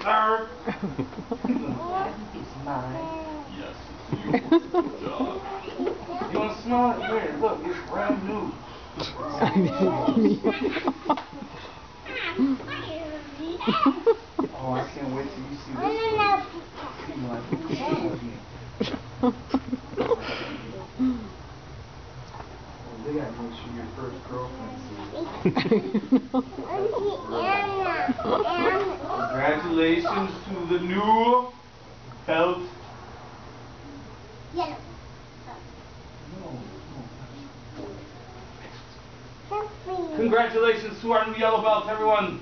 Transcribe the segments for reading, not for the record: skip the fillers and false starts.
sir. It's mine. Yes, it's yours. Good job. You want to smell it? Here, look, it's brand new. Oh, I can't wait till you see this. You like, who's that again? They gotta make sure your first girlfriend sees it. Congratulations to the new belt. Yellow. Congratulations to our new yellow belt, everyone.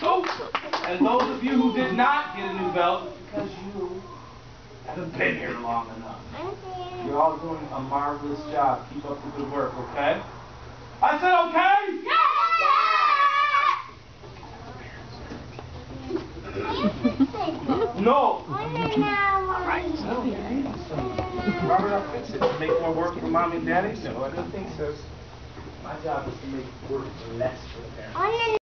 Oh, and those of you who did not get a new belt, it's because you haven't been here long enough. You're all doing a marvelous job. Keep up the good work, okay? I said okay? Yeah! No! Alright. Robert, I'll fix it. To make more work for Mommy and Daddy? No, I don't think so. My job is to make work less for the parents.